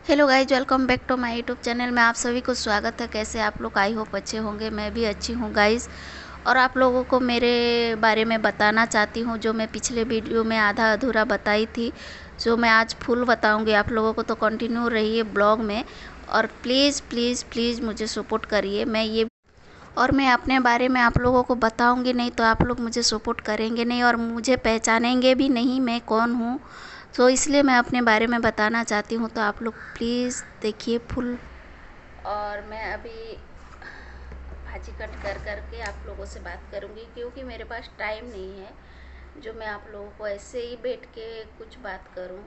Hello guys, welcome back to my YouTube channel में आप सभी को स्वागत है। कैसे आप लोग? आई होप अच्छे होंगे। मैं भी अच्छी हूँ गाइज। और आप लोगों को मेरे बारे में बताना चाहती हूँ, जो मैं पिछले वीडियो में आधा अधूरा बताई थी, जो मैं आज फुल बताऊँगी आप लोगों को। तो कंटिन्यू रहिए ब्लॉग में और प्लीज़ प्लीज़ प्लीज़ मुझे सपोर्ट करिए। मैं अपने बारे में आप लोगों को बताऊंगी नहीं तो आप लोग मुझे सपोर्ट करेंगे नहीं और मुझे पहचानेंगे भी नहीं मैं कौन हूँ। तो इसलिए मैं अपने बारे में बताना चाहती हूँ, तो आप लोग प्लीज़ देखिए फुल। और मैं अभी भाजी कट कर करके आप लोगों से बात करूँगी, क्योंकि मेरे पास टाइम नहीं है जो मैं आप लोगों को ऐसे ही बैठ के कुछ बात करूँ,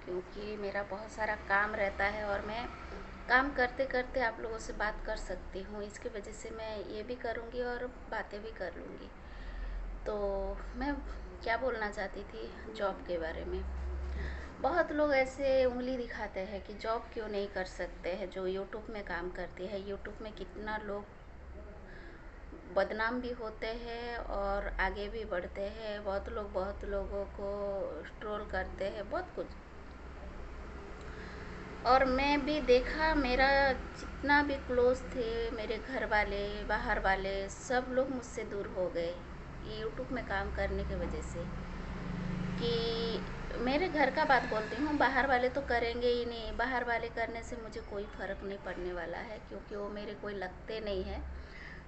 क्योंकि मेरा बहुत सारा काम रहता है और मैं काम करते करते आप लोगों से बात कर सकती हूँ। इसकी वजह से मैं ये भी करूँगी और बातें भी कर लूँगी। तो मैं क्या बोलना चाहती थी, जॉब के बारे में। बहुत लोग ऐसे उंगली दिखाते हैं कि जॉब क्यों नहीं कर सकते हैं जो यूट्यूब में काम करती है। यूट्यूब में कितना लोग बदनाम भी होते हैं और आगे भी बढ़ते हैं। बहुत लोगों को ट्रोल करते हैं, बहुत कुछ। और मैं भी देखा, मेरा जितना भी क्लोज थे, मेरे घर वाले, बाहर वाले, सब लोग मुझसे दूर हो गए ये यूट्यूब में काम करने की वजह से। कि मेरे घर का बात बोलती हूँ, बाहर वाले तो करेंगे ही नहीं। बाहर वाले करने से मुझे कोई फ़र्क नहीं पड़ने वाला है, क्योंकि वो मेरे कोई लगते नहीं है।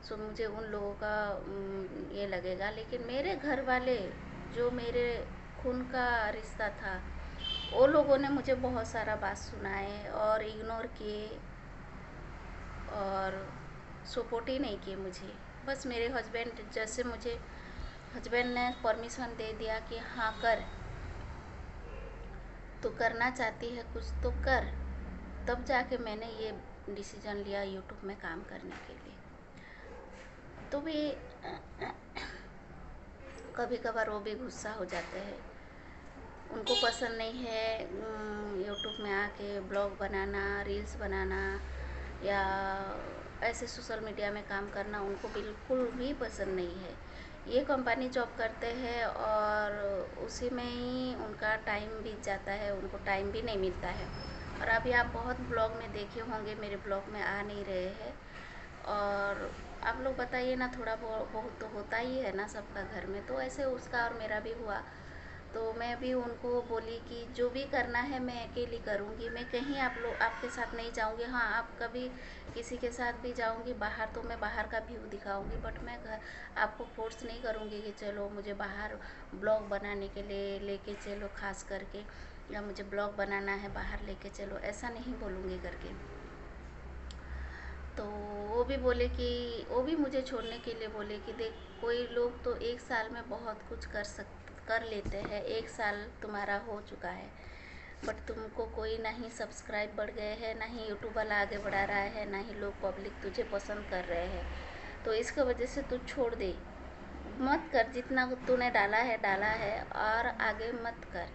सो मुझे उन लोगों का ये लगेगा। लेकिन मेरे घर वाले, जो मेरे खून का रिश्ता था, वो लोगों ने मुझे बहुत सारा बात सुनाए और इग्नोर किए और सपोर्ट ही नहीं किए मुझे। बस मेरे हस्बैंड, जैसे मुझे हस्बैंड ने परमिशन दे दिया कि हाँ कर, तो करना चाहती है कुछ तो कर, तब जाके मैंने ये डिसीजन लिया यूट्यूब में काम करने के लिए। तो भी कभी कभार वो भी गुस्सा हो जाते हैं। उनको पसंद नहीं है यूट्यूब में आके ब्लॉग बनाना, रील्स बनाना या ऐसे सोशल मीडिया में काम करना। उनको बिल्कुल भी पसंद नहीं है। ये कंपनी जॉब करते हैं और उसी में ही उनका टाइम बीत जाता है, उनको टाइम भी नहीं मिलता है। और अभी आप बहुत ब्लॉग में देखे होंगे, मेरे ब्लॉग में आ नहीं रहे हैं। और आप लोग बताइए ना, थोड़ा बहुत तो होता ही है ना सबका घर में। तो ऐसे उसका और मेरा भी हुआ। तो मैं भी उनको बोली कि जो भी करना है मैं अकेली करूँगी, मैं कहीं आप लोग आपके साथ नहीं जाऊँगी। हाँ, आप कभी किसी के साथ भी जाऊँगी बाहर तो मैं बाहर का व्यू दिखाऊँगी, बट मैं घर आपको फोर्स नहीं करूँगी कि चलो मुझे बाहर ब्लॉग बनाने के लिए लेके चलो, खास करके, या मुझे ब्लॉग बनाना है बाहर लेके चलो, ऐसा नहीं बोलूँगी करके। तो वो भी बोले कि, वो भी मुझे छोड़ने के लिए बोले कि देख, कोई लोग तो एक साल में बहुत कुछ कर लेते हैं। एक साल तुम्हारा हो चुका है, बट तुमको कोई ना ही सब्सक्राइब बढ़ गए हैं, ना ही यूट्यूब वाला आगे बढ़ा रहा है, ना ही लोग पब्लिक तुझे पसंद कर रहे हैं। तो इसके वजह से तू छोड़ दे, मत कर। जितना तूने डाला है और आगे मत कर।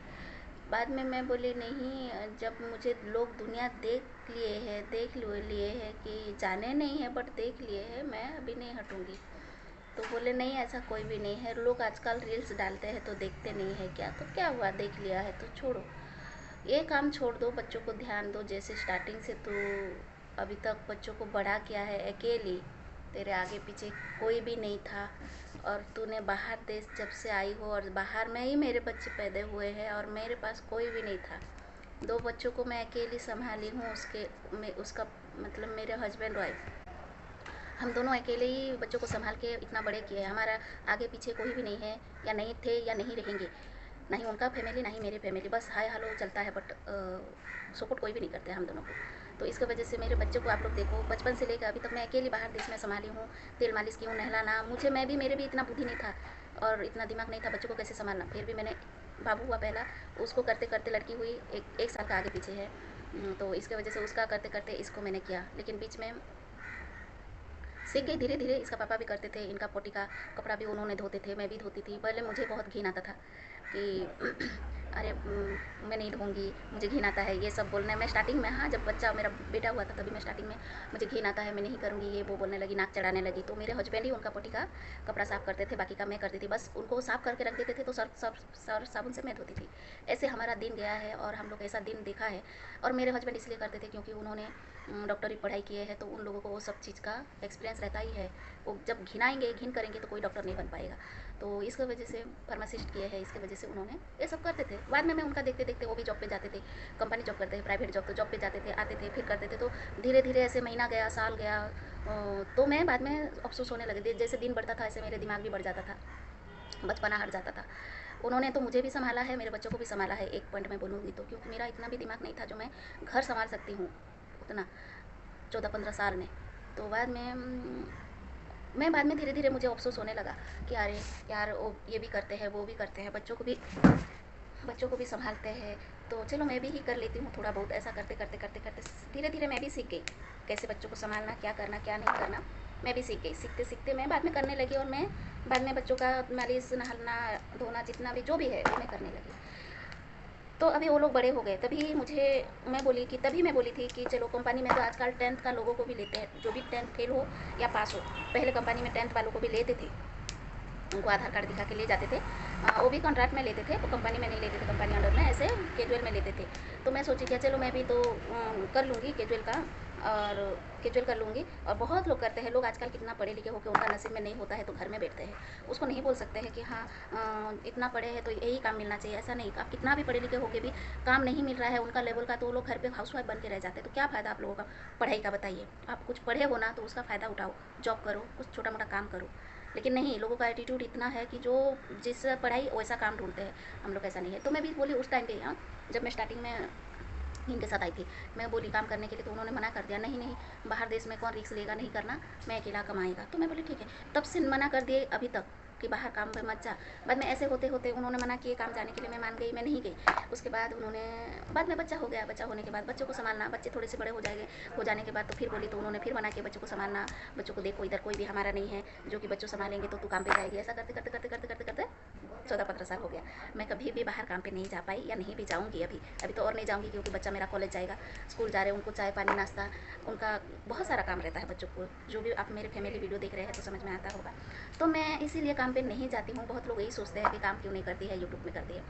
बाद में मैं बोली नहीं, जब मुझे लोग दुनिया देख लिए है कि जाने नहीं है बट देख लिए है, मैं अभी नहीं हटूँगी। तो बोले नहीं, ऐसा कोई भी नहीं है। लोग आजकल रील्स डालते हैं तो देखते नहीं है क्या? तो क्या हुआ, देख लिया है तो छोड़ो, ये काम छोड़ दो, बच्चों को ध्यान दो। जैसे स्टार्टिंग से तू अभी तक बच्चों को बड़ा किया है अकेली, तेरे आगे पीछे कोई भी नहीं था। और तूने बाहर देश जब से आई हो, और बाहर में ही मेरे बच्चे पैदा हुए हैं और मेरे पास कोई भी नहीं था। दो बच्चों को मैं अकेली संभाली हूँ। उसका मतलब मेरे हस्बैंड वाइफ, हम दोनों अकेले ही बच्चों को संभाल के इतना बड़े किए हैं। हमारा आगे पीछे कोई भी नहीं है, या नहीं थे या नहीं रहेंगे। ना ही उनका फैमिली, ना ही मेरी फैमिली, बस हाय हेलो चलता है, बट सपोर्ट कोई भी नहीं करते हम दोनों को। तो इसकी वजह से मेरे बच्चों को आप लोग देखो, बचपन से लेकर अभी तक मैं अकेली बाहर देश में संभाली हूँ। तेल मालिश की हूँ, नहलाना, मेरे भी इतना बुद्धि नहीं था और इतना दिमाग नहीं था बच्चों को कैसे संभालना। फिर भी मैंने, बाबू हुआ पहला, उसको करते करते लड़की हुई, एक साल का आगे पीछे है। तो इसके वजह से उसका करते करते इसको मैंने किया। लेकिन बीच में सीख गई धीरे धीरे। इसका पापा भी करते थे, इनका पोटी का कपड़ा भी उन्होंने धोते थे, मैं भी धोती थी। पहले मुझे बहुत घिन आता था कि अरे मैं नहीं धोऊँगी, मुझे घिन आता है, ये सब बोलने मैं स्टार्टिंग में, हाँ जब बच्चा मेरा बेटा हुआ था तभी मैं स्टार्टिंग में मुझे घिन आता है, मैं नहीं करूँगी, ये वो बोलने लगी, नाक चढ़ाने लगी। तो मेरे हस्बैंड ही उनका पॉटी का कपड़ा साफ़ करते थे, बाकी का मैं करती थी। बस उनको साफ़ करके रख देते थे तो सर्फ साबुन से मैं धोती थी। ऐसे हमारा दिन गया है और हम लोग ऐसा दिन देखा है। और मेरे हस्बैंड इसलिए करते थे क्योंकि उन्होंने डॉक्टरी पढ़ाई किए हैं, तो उन लोगों को वो सब चीज़ का एक्सपीरियंस रहता ही है। वो जब घिनाएँगे, घिन करेंगे तो कोई डॉक्टर नहीं बन पाएगा। तो इसकी वजह से फार्मासिस्ट किए हैं, इसकी वजह से उन्होंने ये सब करते थे। बाद में मैं उनका देखते देखते वो भी जॉब पे जाते थे, कंपनी जॉब करते हैं, प्राइवेट जॉब, तो जॉब पे जाते थे, आते थे, फिर करते थे। तो धीरे धीरे ऐसे महीना गया, साल गया, तो मैं बाद में अफसोस होने लगे। जैसे दिन बढ़ता था ऐसे मेरे दिमाग भी बढ़ जाता था, बचपना हट जाता था। उन्होंने तो मुझे भी संभाला है, मेरे बच्चों को भी संभाला है, एक पॉइंट में बोलूँगी तो, क्योंकि मेरा इतना भी दिमाग नहीं था जो मैं घर संभाल सकती हूँ उतना 14-15 साल में। तो बाद में मैं बाद में धीरे धीरे मुझे अफसोस होने लगा कि अरे यार, वो ये भी करते हैं, वो भी करते हैं, बच्चों को भी संभालते हैं, तो चलो मैं भी ही कर लेती हूँ थोड़ा बहुत। ऐसा करते करते करते करते धीरे धीरे मैं भी सीख गई कैसे बच्चों को संभालना, क्या करना क्या नहीं करना। मैं भी सीख गई, सीखते सीखते मैं बाद में करने लगी, और मैं बाद में बच्चों का मालिश, नहलाना, धोना, जितना भी जो भी है वो मैं करने लगी। तो अभी वो लोग बड़े हो गए, तभी मैं बोली थी कि चलो कंपनी में तो आजकल 10th का लोगों को भी लेते हैं, जो भी 10th फेल हो या पास हो। पहले कंपनी में 10th वालों को भी लेते थे, उनको आधार कार्ड दिखा के ले जाते थे। वो भी कॉन्ट्रैक्ट में लेते थे, वो कंपनी में नहीं लेते थे, कंपनी अंडर में ऐसे कैजुअल में लेते थे। तो मैं सोची कि चलो मैं भी तो कर लूँगी कैजुअल का, और कैजुअल कर लूँगी। और बहुत लोग करते हैं, लोग आजकल कितना पढ़े लिखे होकर उनका नसीब में नहीं होता है तो घर में बैठते हैं। उसको नहीं बोल सकते हैं कि हाँ इतना पढ़े हैं तो यही काम मिलना चाहिए, ऐसा नहीं। आप कितना भी पढ़े लिखे होकर भी काम नहीं मिल रहा है उनका लेवल का, तो वो लोग घर पे हाउसवाइफ बन के रह जाते हैं। तो क्या फ़ायदा आप लोगों का पढ़ाई का, बताइए। आप कुछ पढ़े हो ना तो उसका फ़ायदा उठाओ, जॉब करो, कुछ छोटा मोटा काम करो। लेकिन नहीं, लोगों का एटीट्यूड इतना है कि जो जिस पढ़ाई वैसा काम ढूंढते हैं। हम लोग ऐसा नहीं है। तो मैं भी बोली उस टाइम पे, हाँ जब मैं स्टार्टिंग में इनके साथ आई थी, मैं बोली काम करने के लिए, तो उन्होंने मना कर दिया, नहीं नहीं बाहर देश में कौन रिस्क लेगा, नहीं करना, मैं अकेला कमाएगा। तो मैं बोली ठीक है, तब से मना कर दिए अभी तक कि बाहर काम पे मत जा। बाद में ऐसे होते होते उन्होंने मना किए काम जाने के लिए, मैं मान गई, मैं नहीं गई। उसके बाद उन्होंने, बाद में बच्चा हो गया, बच्चा होने के बाद बच्चों को संभालना, बच्चे थोड़े से बड़े हो जाएंगे, हो जाने के बाद तो फिर बोली, तो उन्होंने फिर मना किया बच्चों को संभालना। बच्चों को देखो, इधर कोई भी हमारा नहीं है जो कि बच्चों संभालेंगे, तो तू काम पे जाएगी। ऐसा करते करते करते करते करते करते 14-15 साल हो गया, मैं कभी भी बाहर काम पे नहीं जा पाई, या नहीं भी जाऊँगी अभी। अभी तो और नहीं जाऊँगी क्योंकि बच्चा मेरा कॉलेज जाएगा, स्कूल जा रहे हैं, उनको चाय पानी नाश्ता, उनका बहुत सारा काम रहता है बच्चों को। जो भी आप मेरे फैमिली वीडियो देख रहे हैं तो समझ में आता होगा। तो मैं इसीलिए काम पे नहीं जाती हूँ। बहुत लोग यही सोचते हैं कि काम क्यों नहीं करती है, यूट्यूब में करती है।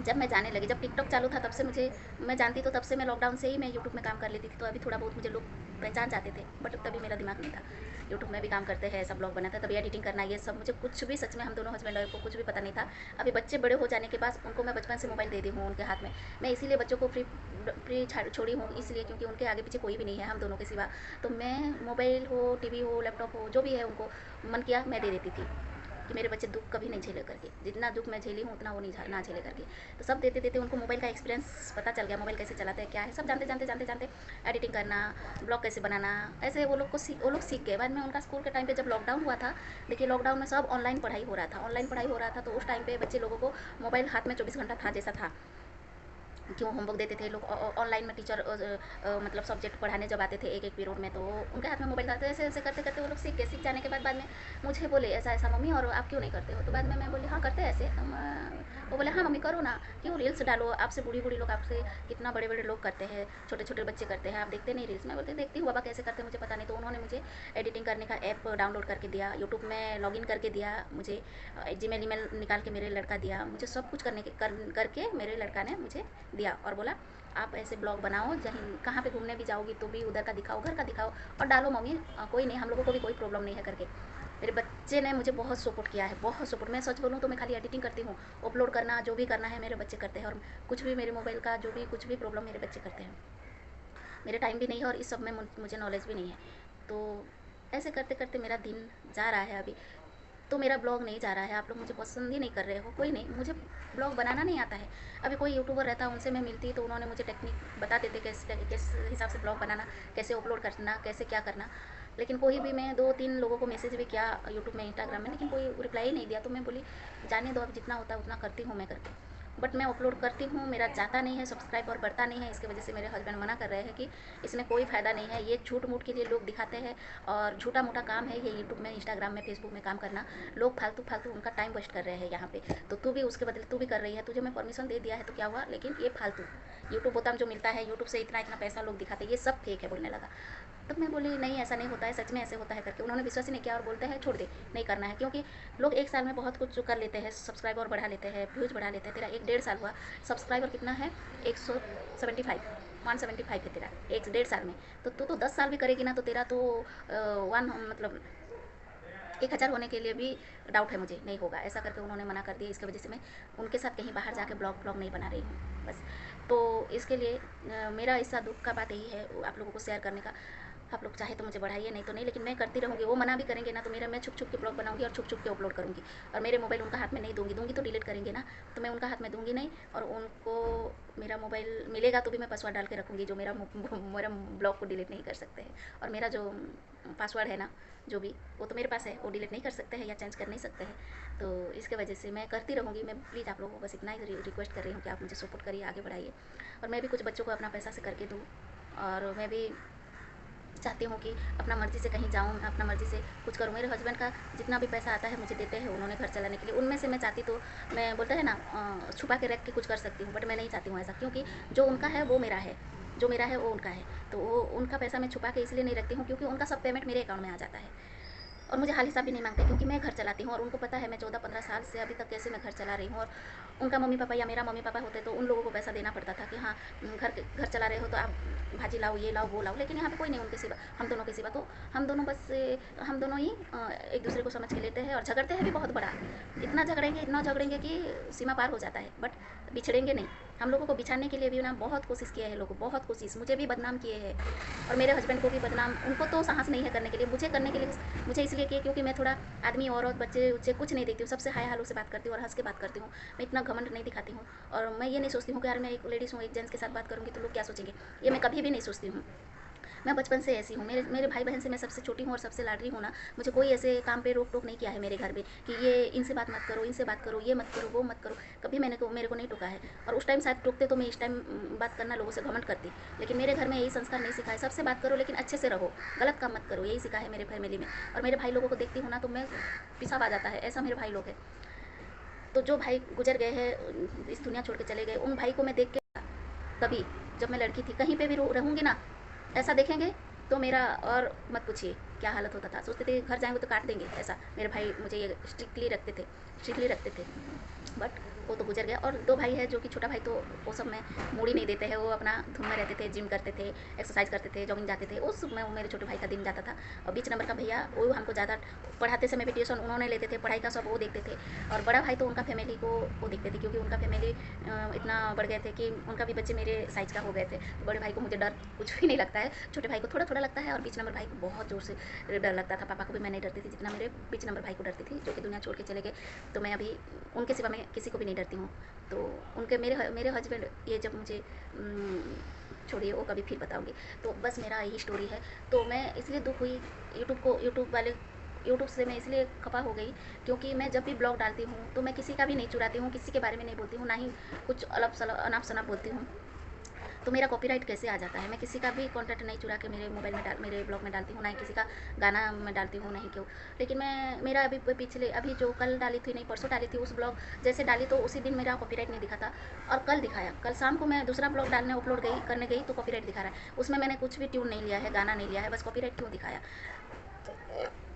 जब मैं जाने लगी, जब टिकटॉक चालू था तब से मुझे, मैं जानती तो तब से मैं लॉकडाउन से ही मैं यूट्यूब में काम कर लेती थी। तो अभी थोड़ा बहुत मुझे लोग पहचान जाते थे, बट तभी मेरा दिमाग नहीं था। यूट्यूब में भी काम करते हैं, सब ब्लॉग बनाते हैं, तभी एडिटिंग करना, ये सब मुझे कुछ भी, सच में हम दोनों हस्बैंड वाइफ को कुछ भी पता नहीं था। अभी बच्चे बड़े हो जाने के बाद उनको मैं बचपन से मोबाइल दे दी हूँ उनके हाथ में। मैं इसीलिए बच्चों को फ्री छोड़ी हूँ, इसलिए क्योंकि उनके आगे पीछे कोई भी नहीं है हम दोनों के सिवा। तो मैं मोबाइल हो, टीवी हो, लैपटॉप हो, जो भी है उनको मन किया मैं दे देती थी, कि मेरे बच्चे दुख कभी नहीं झेले करके। जितना दुख मैं झेली हूँ उतना वो नहीं ना झेले करके। तो सब देते देते उनको मोबाइल का एक्सपीरियंस पता चल गया, मोबाइल कैसे चलाते हैं, क्या है, सब जानते जानते जानते जानते एडिटिंग करना, ब्लॉग कैसे बनाना, ऐसे वो लोग सीख गए। बाद में उनका स्कूल के टाइम पे जब लॉकडाउन हुआ था, देखिए लॉकडाउन में सब ऑनलाइन पढ़ाई हो रहा था, ऑनलाइन पढ़ाई हो रहा था। तो उस टाइम पे बच्चे लोगों को मोबाइल हाथ में 24 घंटा था जैसा था। क्यों होमवर्क देते थे लोग ऑनलाइन में, टीचर मतलब सब्जेक्ट पढ़ाने जब आते थे एक एक पीरियड में, तो उनके हाथ में मोबाइल था। तो ऐसे ऐसे करते करते वो लोग सीख जाने के बाद में मुझे बोले ऐसा ऐसा मम्मी, और आप क्यों नहीं करते हो। तो बाद में मैं बोली हाँ करते हैं ऐसे। वो बोले हाँ मम्मी करो ना, क्यों रील्स डालो, आपसे बूढ़ी बूढ़ी लोग, आपसे कितना बड़े बड़े लोग करते हैं, छोटे छोटे बच्चे करते हैं, आप देखते नहीं रील्स। मैं बोलते देखती हूँ बाबा कैसे करते हैं, मुझे पता नहीं। तो उन्होंने मुझे एडिटिंग करने का ऐप डाउनलोड करके दिया, यूट्यूब में लॉगिन करके दिया मुझे, जीमेल ईमेल निकाल के मेरे लड़का दिया मुझे, सब कुछ करके मेरे लड़का ने मुझे दिया, और बोला आप ऐसे ब्लॉग बनाओ, जहीं कहाँ पे घूमने भी जाओगी तो भी उधर का दिखाओ, घर का दिखाओ, और डालो मम्मी, कोई नहीं, हम लोगों को भी कोई प्रॉब्लम नहीं है करके। मेरे बच्चे ने मुझे बहुत सपोर्ट किया है, बहुत सपोर्ट। मैं सच बोलूँ तो मैं खाली एडिटिंग करती हूँ, अपलोड करना जो भी करना है मेरे बच्चे करते हैं, और कुछ भी मेरे मोबाइल का जो भी कुछ भी प्रॉब्लम मेरे बच्चे करते हैं। मेरे टाइम भी नहीं है और इस सब में मुझे नॉलेज भी नहीं है। तो ऐसे करते करते मेरा दिन जा रहा है अभी। तो मेरा ब्लॉग नहीं जा रहा है, आप लोग मुझे पसंद ही नहीं कर रहे हो, कोई नहीं, मुझे ब्लॉग बनाना नहीं आता है। अभी कोई यूट्यूबर रहता उनसे मैं मिलती तो उन्होंने मुझे टेक्निक बता देते कैसे किस हिसाब से ब्लॉग बनाना, कैसे अपलोड करना, कैसे क्या करना। लेकिन कोई भी, मैं 2-3 लोगों को मैसेज भी किया यूट्यूब में, इंस्टाग्राम में, लेकिन कोई रिप्लाई ही नहीं दिया। तो मैं बोली जाने दो, अब जितना होता है उतना करती हूँ मैं करके। बट मैं अपलोड करती हूँ, मेरा जाता नहीं है सब्सक्राइब और बढ़ता नहीं है। इसकी वजह से मेरे हस्बैंड मना कर रहे हैं कि इसमें कोई फ़ायदा नहीं है, ये झूठ मूठ के लिए लोग दिखाते हैं और झूठा मोटा काम है ये यूट्यूब में, इंस्टाग्राम में, फेसबुक में काम करना। लोग फालतू फालतू उनका टाइम वेस्ट कर रहे हैं यहाँ पे। तो तू भी उसके बदले तू भी कर रही है, तुझे मैं परमिशन दे दिया है तो क्या हुआ, लेकिन ये फालतू यूट्यूब होता जो मिलता है, यूट्यूब से इतना इतना पैसा लोग दिखाते हैं, ये सब फेक है बोलने लगा। तब मैं बोली नहीं ऐसा नहीं होता है, सच में ऐसे होता है करके। उन्होंने विश्वास ही नहीं किया और बोलते हैं छोड़ दे, नहीं करना है। क्योंकि लोग एक साल में बहुत कुछ कर लेते हैं, सब्सक्राइबर बढ़ा लेते हैं, व्यूज़ बढ़ा लेते हैं। तेरा 1 डेढ़ साल हुआ, सब्सक्राइबर कितना है, 175, 175 है तेरा 1 डेढ़ साल में। तो तू तो 10 साल भी करेगी ना तो तेरा तो वन मतलब 1,000 होने के लिए भी डाउट है मुझे, नहीं होगा। ऐसा करके उन्होंने मना कर दिया। इसकी वजह से मैं उनके साथ कहीं बाहर जाके ब्लॉग नहीं बना रही हूँ बस। तो इसके लिए मेरा ऐसा दुख का बात यही है आप लोगों को शेयर करने का। आप लोग चाहे तो मुझे बढ़ाइए, नहीं तो नहीं, लेकिन मैं करती रहूँगी। वो मना भी करेंगे ना तो मेरा मैं छुप छुप के ब्लॉग बनाऊँगी और छुप छुप के अपलोड करूँगी। और मेरे मोबाइल उनका हाथ में नहीं दूँगी तो डिलीट करेंगे ना, तो मैं उनका हाथ में दूँगी नहीं। और उनको मेरा मोबाइल मिलेगा तो भी मैं पासवर्ड डाल के रखूँगी, जो मेरा ब्लॉग को डिलीट नहीं कर सकते हैं। और मेरा जो पासवर्ड है ना, जो भी, वो तो मेरे पास है, वो डिलीट नहीं कर सकते हैं या चेंज कर नहीं सकते हैं। तो इसके वजह से मैं करती रहूँगी। मैं प्लीज़ आप लोगों को बस इतना ही रिक्वेस्ट कर रही हूँ कि आप मुझे सपोर्ट करिए, आगे बढ़ाइए। और मैं भी कुछ बच्चों को अपना पैसा से करके दूँ। और मैं भी चाहती हूँ कि अपना मर्ज़ी से कहीं जाऊँ, अपना मर्ज़ी से कुछ करूँ। मेरे हस्बैंड का जितना भी पैसा आता है मुझे देते हैं उन्होंने घर चलाने के लिए। उनमें से मैं चाहती तो मैं बोलते हैं ना छुपा के रख के कुछ कर सकती हूँ, बट मैं नहीं चाहती हूँ ऐसा। क्योंकि जो उनका है वो मेरा है, जो मेरा है वो उनका है। तो वो उनका पैसा मैं छुपा के इसलिए नहीं रखती हूँ क्योंकि उनका सब पेमेंट मेरे अकाउंट में आ जाता है। और मुझे हाल हिसाब भी नहीं मांगते क्योंकि मैं घर चलाती हूँ। और उनको पता है मैं 14-15 साल से अभी तक कैसे मैं घर चला रही हूँ। और उनका मम्मी पापा या मेरा मम्मी पापा होते तो उन लोगों को पैसा देना पड़ता था कि हाँ घर चला रहे हो तो आप भाजी लाओ, ये लाओ, वो लाओ। लेकिन यहाँ पे कोई नहीं उनके सिवा, हम दोनों के सिवा। तो हम दोनों बस हम दोनों ही एक दूसरे को समझ के लेते हैं। और झगड़ते हैं भी बहुत बड़ा, इतना झगड़ेंगे कि सीमा पार हो जाता है, बट बिछड़ेंगे नहीं। हम लोगों को बिछाने के लिए भी ना बहुत कोशिश किया है लोगों, बहुत कोशिश। मुझे भी बदनाम किए हैं और मेरे हस्बैंड को भी बदनाम। उनको तो साहस नहीं है करने के लिए, मुझे करने के लिए मुझे इसलिए किए क्योंकि मैं थोड़ा आदमी औरत बच्चे उच्चे कुछ नहीं देखती हूँ, सबसे हाय हालों से बात करती हूँ और हंस के बात करती हूँ। मैं इतना घमंड नहीं दिखाती हूँ। और मैं ये नहीं सोचती हूँ कि यार मैं एक लेडीज़ हूँ, एक जेंट्स के साथ बात करूँगी तो लोग क्या सोचेंगे, ये मैं कभी भी नहीं सोचती हूँ। मैं बचपन से ऐसी हूँ। मेरे भाई बहन से मैं सबसे छोटी हूँ और सबसे लाडली हूँ ना। मुझे कोई ऐसे काम पे रोक टोक नहीं किया है मेरे घर में कि ये इनसे बात मत करो, इनसे बात करो, ये मत करो, वो मत करो। कभी मेरे को नहीं टोका है। और उस टाइम शायद टोकते तो मैं इस टाइम बात करना लोगों से घमंड करती। लेकिन मेरे घर में यही संस्कार नहीं सिखाया, सबसे बात करो लेकिन अच्छे से रहो, गलत काम मत करो, यही सिखा है मेरे फैमिली में। और मेरे भाई लोगों को देखती हूँ ना तो मैं पेशाब आ जाता है, ऐसा मेरे भाई लोग हैं। तो जो भाई गुजर गए हैं, इस दुनिया छोड़ के चले गए, उन भाई को मैं देख के कभी, जब मैं लड़की थी कहीं पे भी रहूँगी ना, ऐसा देखेंगे तो मेरा, और मत पूछिए क्या हालत होता था। सोचते थे घर जाएंगे तो काट देंगे, ऐसा मेरे भाई मुझे ये स्ट्रिक्टली रखते थे। बट वो तो गुजर गया। और 2 भाई है जो कि छोटा भाई तो वो सब में मूड ही नहीं देते हैं। वो अपना धुन में रहते थे, जिम करते थे, एक्सरसाइज करते थे, जॉगिंग जाते थे। उस में वो मेरे छोटे भाई का दिन जाता था। और बीच नंबर का भैया वो हमको ज़्यादा पढ़ाते समय भी ट्यूशन उन्होंने लेते थे, पढ़ाई का सब वो देखते थे। और बड़ा भाई तो उनका फैमिली को वो देखते थे क्योंकि उनका फैमिली इतना बढ़ गए थे कि उनका भी बच्चे मेरे साइज़ का हो गए थे। तो बड़े भाई को मुझे डर कुछ भी नहीं लगता है, छोटे भाई को थोड़ा थोड़ा लगता है। और बीच नंबर भाई को बहुत ज़ोर से डर लगता था। पापा को भी मैं नहीं डरती थी जितना मेरे बीच नंबर भाई को डरती थी, जो कि दुनिया छोड़ के चले गए। तो मैं अभी उनके सिवा मैं किसी को भी नहीं डरती हूँ। तो उनके मेरे हस्बैंड ये जब मुझे छोड़िए वो कभी फिर बताऊँगी। तो बस मेरा यही स्टोरी है। तो मैं इसलिए दुख हुई यूट्यूब से मैं इसलिए खफा हो गई क्योंकि मैं जब भी ब्लॉग डालती हूँ तो मैं किसी का भी नहीं चुराती हूँ, किसी के बारे में नहीं बोलती हूँ, ना ही कुछ अनाप शनाप बोलती हूँ। तो मेरा कॉपीराइट कैसे आ जाता है। मैं किसी का भी कंटेंट नहीं चुरा के मेरे मोबाइल में मेरे ब्लॉग में डालती हूँ, ना ही किसी का गाना मैं डालती हूँ, नहीं क्यों। लेकिन मेरा अभी जो कल डाली थी, नहीं परसों डाली थी उस ब्लॉग, जैसे डाली तो उसी दिन मेरा कॉपीराइट नहीं दिखा था। और कल दिखाया, कल शाम को मैं दूसरा ब्लॉग डालने करने गई तो कॉपीराइट दिखा रहा है। उसमें मैंने कुछ भी ट्यून नहीं लिया है, गाना नहीं लिया है, बस कॉपीराइट क्यों दिखाया।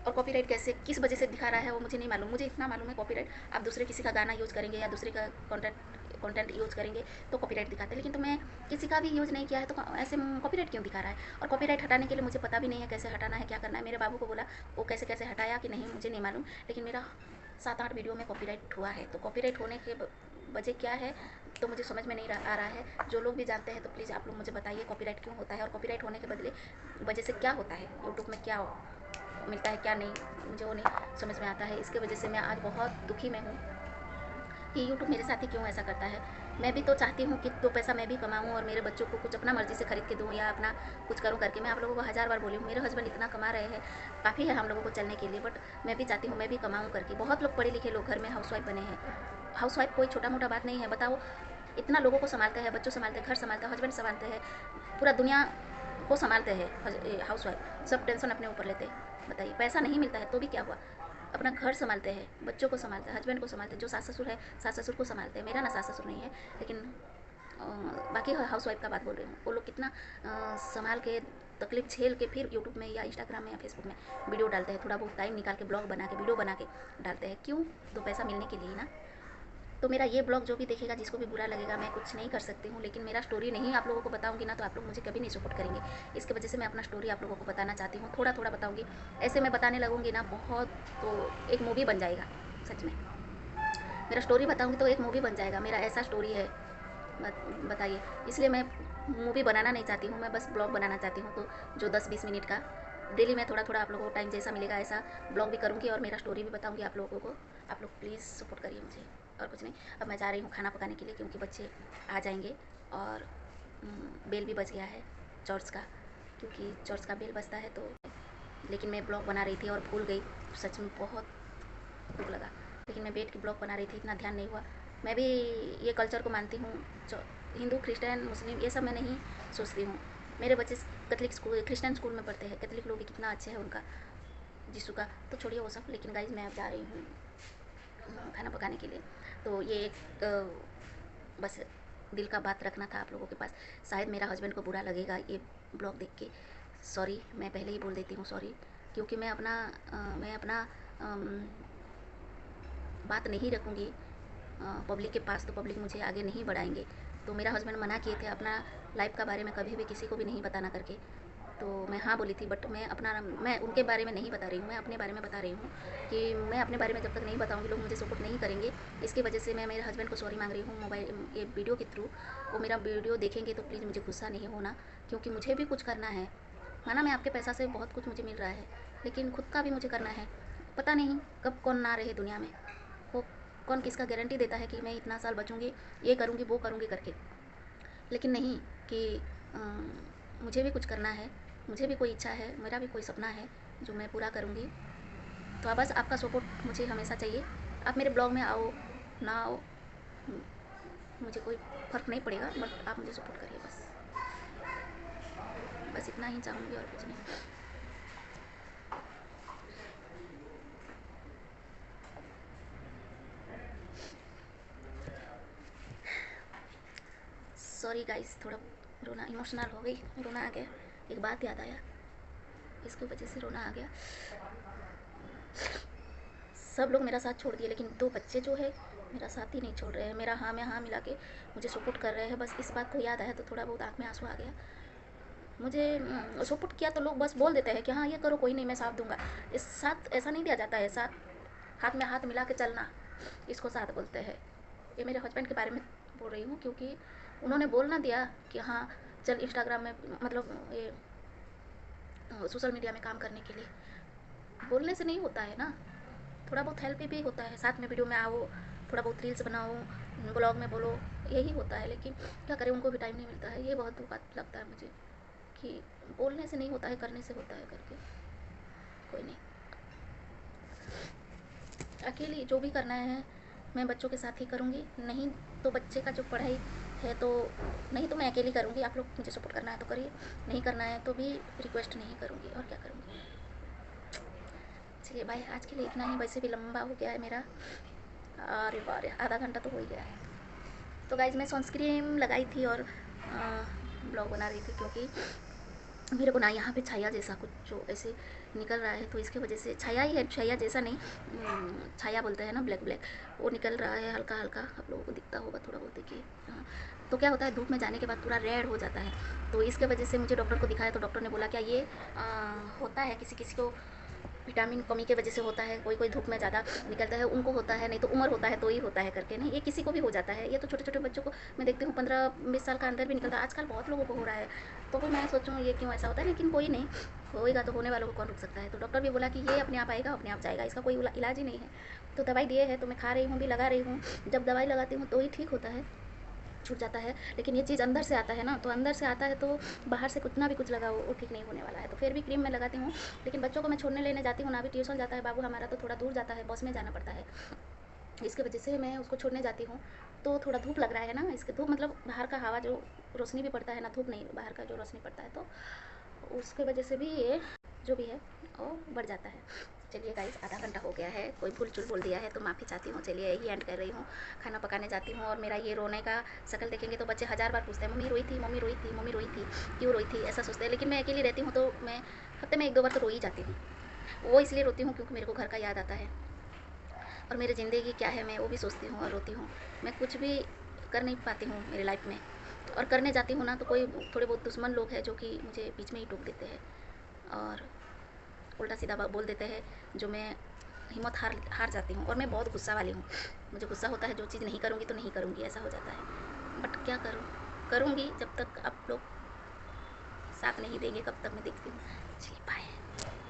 और कॉपीराइट कैसे किस वजह से दिखा रहा है वो मुझे नहीं मालूम। मुझे इतना मालूम है कॉपीराइट आप दूसरे किसी का गाना यूज़ करेंगे या दूसरे का कंटेंट यूज़ करेंगे तो कॉपीराइट दिखाते हैं। लेकिन तो मैं किसी का भी यूज़ नहीं किया है तो ऐसे कॉपीराइट क्यों दिखा रहा है। और कॉपीराइट हटाने के लिए मुझे पता भी नहीं है कैसे हटाना है, क्या करना है। मेरे बाबू को बोला, वो कैसे कैसे हटाया कि नहीं मुझे नहीं मालूम। लेकिन मेरा 7-8 वीडियो में कॉपीराइट हुआ है। तो कॉपीराइट होने के वजह क्या है तो मुझे समझ में नहीं आ रहा है। जो लोग भी जानते हैं तो प्लीज़ आप लोग मुझे बताइए कॉपीराइट क्यों होता है और कॉपीराइट होने के बदले वजह से क्या होता है, यूट्यूब में क्या मिलता है क्या नहीं, मुझे वो नहीं समझ में आता है। इसके वजह से मैं आज बहुत दुखी में हूँ कि यूट्यूब मेरे साथ ही क्यों ऐसा करता है। मैं भी तो चाहती हूँ कि 2 पैसा मैं भी कमाऊँ और मेरे बच्चों को कुछ अपना मर्ज़ी से खरीद के दूँ या अपना कुछ करूँ करके। मैं आप लोगों को 1000 बार बोली हूँ, मेरे हस्बैंड इतना कमा रहे हैं, काफ़ी है हम लोगों को चलने के लिए। बट मैं भी चाहती हूँ मैं भी कमाऊँ करके। बहुत लोग पढ़े लिखे लोग घर में हाउसवाइफ बने हैं हाउसवाइफ कोई छोटा मोटा बात नहीं है। बताओ, इतना लोगों को संभालते हैं, बच्चों संभालते हैं, घर संभालते हैं, हस्बैंड संभालते हैं, पूरा दुनिया को संभालते हैं हाउसवाइफ, सब टेंशन अपने ऊपर लेते हैं। बताइए, पैसा नहीं मिलता है तो भी क्या हुआ, अपना घर संभालते हैं, बच्चों को संभालते हैं, हस्बैंड को संभालते हैं, जो सास ससुर है सास ससुर को संभालते हैं। मेरा ना सास ससुर नहीं है, लेकिन बाकी हाउसवाइफ का बात बोल रही हूँ। वो लोग कितना संभाल के, तकलीफ झेल के फिर यूट्यूब में या इंस्टाग्राम में या फेसबुक में वीडियो डालते हैं, थोड़ा बहुत टाइम निकाल के ब्लॉग बना के, वीडियो बना के डालते हैं। क्यों? तो पैसा मिलने के लिए ना। तो मेरा ये ब्लॉग जो भी देखेगा, जिसको भी बुरा लगेगा, मैं कुछ नहीं कर सकती हूँ, लेकिन मेरा स्टोरी नहीं आप लोगों को बताऊँगी ना, तो आप लोग मुझे कभी नहीं सपोर्ट करेंगे। इसकी वजह से मैं अपना स्टोरी आप लोगों को बताना चाहती हूँ, थोड़ा थोड़ा बताऊँगी। ऐसे मैं बताने लगूँगी ना बहुत, तो एक मूवी बन जाएगा सच में। मेरा स्टोरी बताऊँगी तो एक मूवी बन जाएगा, मेरा ऐसा स्टोरी है। बताइए, इसलिए मैं मूवी बनाना नहीं चाहती हूँ, मैं बस ब्लॉग बनाना चाहती हूँ। तो जो 10-20 मिनट का डेली मैं थोड़ा थोड़ा आप लोगों को टाइम जैसा मिलेगा ऐसा ब्लॉग भी करूँगी और मेरा स्टोरी भी बताऊँगी आप लोगों को। आप लोग प्लीज़ सपोर्ट करिए मुझे, और कुछ नहीं। अब मैं जा रही हूँ खाना पकाने के लिए, क्योंकि बच्चे आ जाएंगे और बेल भी बज गया है चर्च का, क्योंकि चर्च का बेल बजता है। तो लेकिन मैं ब्लॉग बना रही थी और भूल गई, सच में बहुत दुख लगा। लेकिन मैं बैठ के ब्लॉग बना रही थी, इतना ध्यान नहीं हुआ। मैं भी ये कल्चर को मानती हूँ, हिंदू क्रिश्चियन मुस्लिम ये सब मैं नहीं सोचती हूँ। मेरे बच्चे कैथलिक स्कूल क्रिश्चियन स्कूल में पढ़ते हैं, कैथलिक लोग भी कितना अच्छे है उनका यीशु का, तो छोड़िए वो सब। लेकिन गाइज, मैं अब जा रही हूँ खाना पकाने के लिए। तो ये एक बस दिल का बात रखना था आप लोगों के पास। शायद मेरा हस्बैंड को बुरा लगेगा ये ब्लॉग देख के, सॉरी, मैं पहले ही बोल देती हूँ सॉरी, क्योंकि मैं अपना बात नहीं रखूँगी पब्लिक के पास, तो पब्लिक मुझे आगे नहीं बढ़ाएंगे। तो मेरा हस्बैंड मना किए थे अपना लाइफ का बारे में कभी भी किसी को भी नहीं बताना करके, तो मैं हाँ बोली थी। बट मैं उनके बारे में नहीं बता रही हूँ, मैं अपने बारे में बता रही हूँ कि मैं अपने बारे में जब तक नहीं बताऊँगी लोग मुझे सपोर्ट नहीं करेंगे। इसकी वजह से मैं मेरे हस्बैंड को सॉरी मांग रही हूँ मोबाइल ये वीडियो के थ्रू। वो मेरा वीडियो देखेंगे तो प्लीज़ मुझे गुस्सा नहीं होना, क्योंकि मुझे भी कुछ करना है। माना मैं आपके पैसा से बहुत कुछ मुझे मिल रहा है, लेकिन खुद का भी मुझे करना है। पता नहीं कब कौन ना रहे दुनिया में, वो कौन किसका गारंटी देता है कि मैं इतना साल बचूँगी, ये करूँगी वो करूँगी करके। लेकिन नहीं कि मुझे भी कुछ करना है, मुझे भी कोई इच्छा है, मेरा भी कोई सपना है जो मैं पूरा करूँगी। तो बस आपका सपोर्ट मुझे हमेशा चाहिए। आप मेरे ब्लॉग में आओ ना आओ, मुझे कोई फ़र्क नहीं पड़ेगा, बट आप मुझे सपोर्ट करिए बस। बस इतना ही चाहूँगी और कुछ नहीं। सॉरी गाइस, थोड़ा रोना इमोशनल हो गई, रोना आ गया। एक बात याद आया, इसकी वजह से रोना आ गया। सब लोग मेरा साथ छोड़ दिए, लेकिन 2 बच्चे जो है मेरा साथ ही नहीं छोड़ रहे हैं। मेरा हाँ में हाँ मिला के मुझे सपोर्ट कर रहे हैं। बस इस बात को याद आया तो थोड़ा बहुत आँख में आंसू आ गया। मुझे सपोर्ट किया तो लोग बस बोल देते हैं कि हाँ ये करो, कोई नहीं, मैं साथ दूंगा। इस साथ ऐसा नहीं दिया जाता है, साथ हाथ में हाथ मिला के चलना, इसको साथ बोलते हैं। ये मेरे हस्बैंड के बारे में बोल रही हूँ, क्योंकि उन्होंने बोल ना दिया कि हाँ चल इंस्टाग्राम में, मतलब ये सोशल मीडिया में काम करने के लिए। बोलने से नहीं होता है ना, थोड़ा बहुत हेल्प भी होता है, साथ में वीडियो में आओ, थोड़ा बहुत रील्स बनाओ, ब्लॉग में बोलो, यही होता है। लेकिन क्या करें, उनको भी टाइम नहीं मिलता है। ये बहुत दुख लगता है मुझे कि बोलने से नहीं होता है, करने से होता है करके। कोई नहीं, अकेली जो भी करना है मैं बच्चों के साथ ही करूँगी। नहीं तो बच्चे का जो पढ़ाई है तो नहीं तो मैं अकेली करूँगी। आप लोग मुझे सपोर्ट करना है तो करिए, नहीं करना है तो भी रिक्वेस्ट नहीं करूँगी, और क्या करूँगी। चलिए भाई, आज के लिए इतना ही। वैसे भी लंबा हो गया है मेरा, अरे बार आधा घंटा तो हो ही गया है। तो गाइज, मैं सनस्क्रीन लगाई थी और ब्लॉग बना रही थी, क्योंकि मेरे को ना यहाँ पे छाया जैसा कुछ जो ऐसे निकल रहा है, तो इसके वजह से छाया ही है, छाया जैसा नहीं, छाया बोलते हैं ना, ब्लैक ब्लैक, वो निकल रहा है हल्का हल्का। आप लोगों को दिखता होगा थोड़ा बहुत, देखिए। हाँ, तो क्या होता है, धूप में जाने के बाद पूरा रेड हो जाता है। तो इसके वजह से मुझे डॉक्टर को दिखाया, तो डॉक्टर ने बोला क्या ये होता है किसी किसी को, विटामिन कमी की वजह से होता है, कोई कोई धूप में ज़्यादा निकलता है उनको होता है, नहीं तो उम्र होता है तो ही होता है करके। नहीं, ये किसी को भी हो जाता है। ये तो छोटे छोटे बच्चों को मैं देखती हूँ 15-20 साल का अंदर भी निकलता है, आजकल बहुत लोगों को हो रहा है। तो फिर मैं सोचूँ ये क्यों ऐसा होता है, लेकिन कोई नहीं, होएगा तो होने वालों को कौन रुक सकता है। तो डॉक्टर भी बोला कि ये अपने आप आएगा, अपने आप जाएगा, इसका कोई इलाज ही नहीं है। तो दवाई दिए है तो मैं खा रही हूँ, भी लगा रही हूँ। जब दवाई लगाती हूँ तो ही ठीक होता है, छूट जाता है। लेकिन ये चीज़ अंदर से आता है ना, तो अंदर से आता है तो बाहर से कितना भी कुछ लगाओ वो ठीक नहीं होने वाला है। तो फिर भी क्रीम मैं लगाती हूँ। लेकिन बच्चों को मैं छोड़ने लेने जाती हूँ ना, भी ट्यूशन जाता है बाबू हमारा, तो थोड़ा दूर जाता है, बस में जाना पड़ता है। इसके वजह से मैं उसको छोड़ने जाती हूँ तो थोड़ा धूप लग रहा है ना, इसके धूप मतलब बाहर का हवा जो रोशनी भी पड़ता है ना, धूप नहीं बाहर का जो रोशनी पड़ता है, तो उसके वजह से भी ये जो भी है वो बढ़ जाता है। चलिए गाइस, आधा घंटा हो गया है, कोई भूल चूल बोल दिया है तो माफ़ी चाहती हूँ। चलिए यही एंड कर रही हूँ, खाना पकाने जाती हूँ। और मेरा ये रोने का शक्ल देखेंगे तो बच्चे हज़ार बार पूछते हैं, मम्मी रोई थी, मम्मी रोई थी, मम्मी रोई थी, क्यों रोई थी, ऐसा सोचते हैं। लेकिन मैं अकेली रहती हूँ तो मैं हफ्ते में 1-2 बार तो रो ही जाती हूँ। वो इसलिए रोती हूँ क्योंकि मेरे को घर का याद आता है और मेरी ज़िंदगी क्या है मैं वो भी सोचती हूँ और रोती हूँ। मैं कुछ भी कर नहीं पाती हूँ मेरी लाइफ में, और करने जाती हूँ ना तो कोई थोड़े बहुत दुश्मन लोग हैं जो कि मुझे बीच में ही टोक देते हैं और उल्टा सीधा बोल देते हैं, जो मैं हिम्मत हार हार जाती हूँ। और मैं बहुत गुस्सा वाली हूँ, मुझे गुस्सा होता है, जो चीज़ नहीं करूँगी तो नहीं करूँगी ऐसा हो जाता है। बट क्या करूँ, करूँगी जब तक आप लोग साथ नहीं देंगे, कब तक मैं देखती हूँ। चलिए बाय।